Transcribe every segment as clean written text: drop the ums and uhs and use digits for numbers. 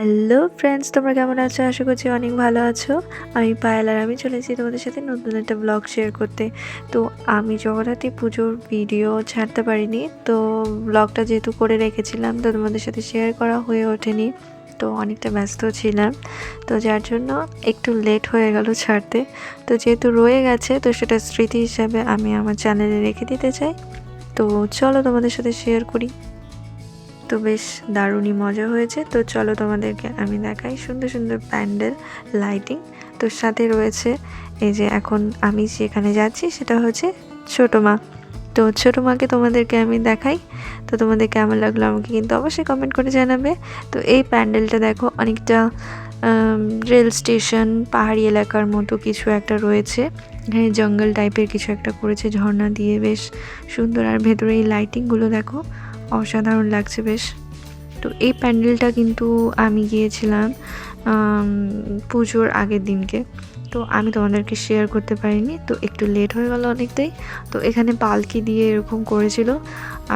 Hello friends, তোমরা কেমন আছো? আশা করছি অনেক ভালো আছো। আমি পায়েল আর আমি চলেছি তোমাদের সাথে নতুন একটা ব্লগ শেয়ার করতে। তো আমি জগদ্ধাত্রী পুজোর ভিডিও ছাড়তে পারিনি, তো ব্লগটা যেহেতু করে রেখেছিলাম তো তোমাদের সাথে শেয়ার করা হয়ে ওঠেনি। তো অনেকটা ব্যস্ত ছিলাম, তো যার জন্য একটু লেট হয়ে গেল ছাড়তে। তো যেহেতু রয়ে গেছে তো সেটা স্মৃতি হিসাবে আমি আমার চ্যানেলে রেখে দিতে চাই। তো চলো তোমাদের সাথে শেয়ার করি। তো বেশ দারুণই মজা হয়েছে। তো চলো তোমাদেরকে আমি দেখাই সুন্দর সুন্দর প্যান্ডেল, লাইটিং। তো সাথে রয়েছে এই যে এখন আমি যেখানে যাচ্ছি সেটা হচ্ছে ছোটো মা। তো ছোটো মাকে তোমাদেরকে আমি দেখাই। তো তোমাদের কেমন লাগলো আমাকে কিন্তু অবশ্যই কমেন্ট করে জানাবে। তো এই প্যান্ডেলটা দেখো অনেকটা রেল স্টেশন, পাহাড়ি এলাকার মতো কিছু একটা রয়েছে। এখানে জঙ্গল টাইপের কিছু একটা করেছে ঝর্ণা দিয়ে, বেশ সুন্দর। আর ভেতরে এই লাইটিংগুলো দেখো অসাধারণ লাগছে বেশ। তো এই প্যান্ডেলটা কিন্তু আমি গিয়েছিলাম পুজোর আগের দিনকে, তো আমি তোমাদেরকে শেয়ার করতে পারিনি, তো একটু লেট হয়ে গেল অনেকটাই। তো এখানে পালকি দিয়ে এরকম করেছিল,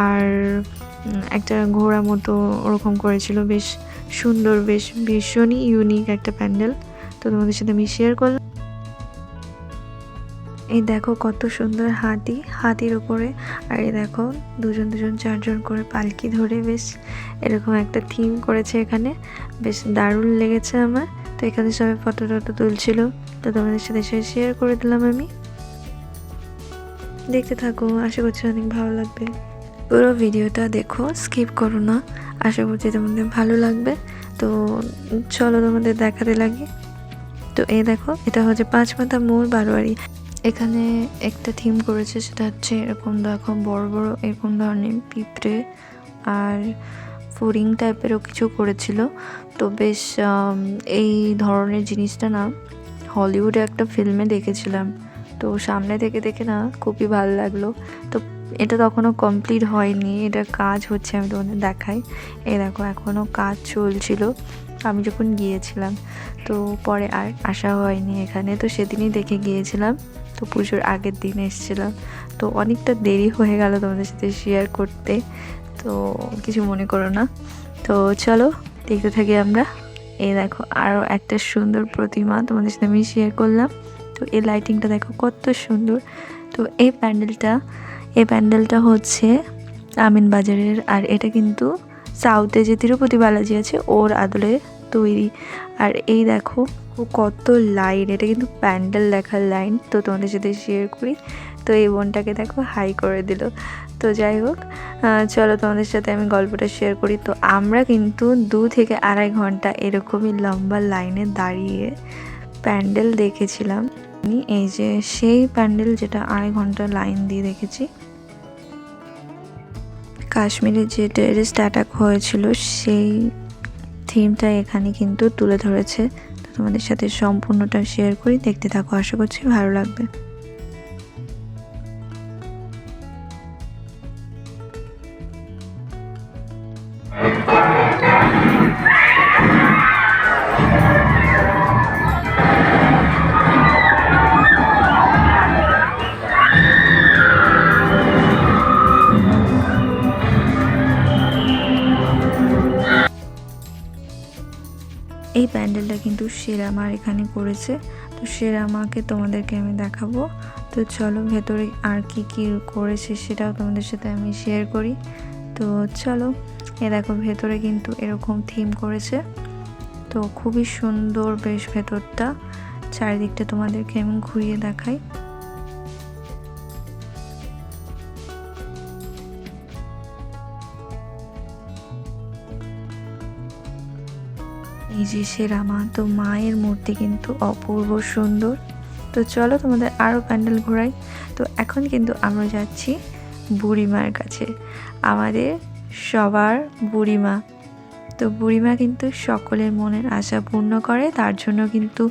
আর একটা ঘোড়া মতো ওরকম করেছিল, বেশ সুন্দর, বেশ ভীষণই ইউনিক একটা প্যান্ডেল। তো তোমাদের সাথে আমি শেয়ার করলাম। এই দেখো কত সুন্দর হাতির উপরে, আর এই দেখো দুজন চারজন করে পালকি ধরে বেশ এরকম একটা থিম করেছে এখানে, বেশ দারুণ লেগেছে আমার। তো এখানে সবাই ফটো তুলছিল, তো তোমাদের সাথে শেয়ার করে দিলাম আমি। দেখতে থাকো, আশা করছি অনেক ভালো লাগবে। পুরো ভিডিওটা দেখো, স্কিপ করো না, আশা করছি তোমাদের ভালো লাগবে। তো চলো তোমাদের দেখাতে লাগে। তো এই দেখো এটা হচ্ছে পাঁচমাথা মোড় বারোয়ারি। এখানে একটা থিম করেছে, সেটা হচ্ছে এরকম দেখো বড় বড় এরকম ধরনের পিঁপড়ে আর ফড়িং টাইপেরও কিছু করেছিল। তো বেশ এই ধরনের জিনিসটা না হলিউডে একটা ফিল্মে দেখেছিলাম, তো সামনে থেকে দেখে না খুবই ভালো লাগলো। তো এটা তখনও কমপ্লিট হয়নি, এটা কাজ হচ্ছে, আমি তোমাদের দেখাই। এই দেখো এখনও কাজ চলছিল আমি যখন গিয়েছিলাম, তো পরে আর আসা হয়নি এখানে। তো সেদিনই দেখে গিয়েছিলাম, তো পুজোর আগের দিন এসেছিলাম। তো অনেকটা দেরি হয়ে গেল তোমাদের সাথে শেয়ার করতে, তো কিছু মনে করো না। তো চলো দেখতে থাকি আমরা। এই দেখো আরও একটা সুন্দর প্রতিমা তোমাদের সাথে আমি শেয়ার করলাম। তো এই লাইটিংটা দেখো কত সুন্দর। তো এই প্যান্ডেলটা হচ্ছে আমিন বাজারের, আর এটা কিন্তু সাউথে যে তিরুপতি বালাজি আছে ওর আদলে তৈরি। আর এই দেখো কত লাইন, এটা কিন্তু প্যান্ডেল দেখার লাইন। তো তোমাদের সাথে শেয়ার করি। তো এই বোনটাকে দেখো হাই করে দিল। তো যাই হোক, চলো তোমাদের সাথে আমি গল্পটা শেয়ার করি। তো আমরা কিন্তু 2 থেকে আড়াই ঘন্টা এরকমই লম্বা লাইনে দাঁড়িয়ে প্যান্ডেল দেখেছিলাম। এই যে সেই প্যান্ডেল যেটা আড়াই ঘন্টা লাইন দিয়ে দেখেছি। কাশ্মীরে যে টেররিস্ট অ্যাটাক হয়েছিল সেই থিমটা এখানে কিন্তু তুলে ধরেছে। তো তোমাদের সাথে সম্পূর্ণটা শেয়ার করি, দেখতে থাকো, আশা করছি ভালো লাগবে। এই প্যান্ডেলটা কিন্তু সেরামার এখানে করেছে। তো সেরামাকে তোমাদেরকে আমি দেখাবো। তো চলো ভেতরে আর কি কি করেছে সেটাও তোমাদের সাথে আমি শেয়ার করি। তো চলো, এ দেখো ভেতরে কিন্তু এরকম থিম করেছে, তো খুবই সুন্দর বেশ ভেতরটা। চারিদিকটা তোমাদেরকে আমি ঘুরিয়ে দেখাই। এই যে সেরামা, তো মায়ের মূর্তি কিন্তু অপূর্ব সুন্দর। তো চলো তোমাদের আরও প্যান্ডেল ঘোরাই। তো এখন কিন্তু আমরা যাচ্ছি বুড়িমার কাছে, আমাদের সবার বুড়িমা। তো বুড়িমা কিন্তু সকলের মনের আশা পূর্ণ করে, তার জন্য কিন্তু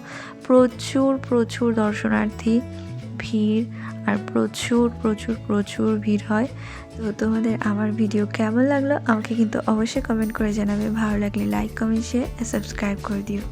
প্রচুর দর্শনার্থী ভিড়, আর প্রচুর ভিড় হয়। তো তোমাদের আমার ভিডিও কেমন লাগলো আমাকে কিন্তু অবশ্যই কমেন্ট করে জানাবে। ভালো লাগলে লাইক, কমেন্ট, শেয়ার আর সাবস্ক্রাইব করে দিও।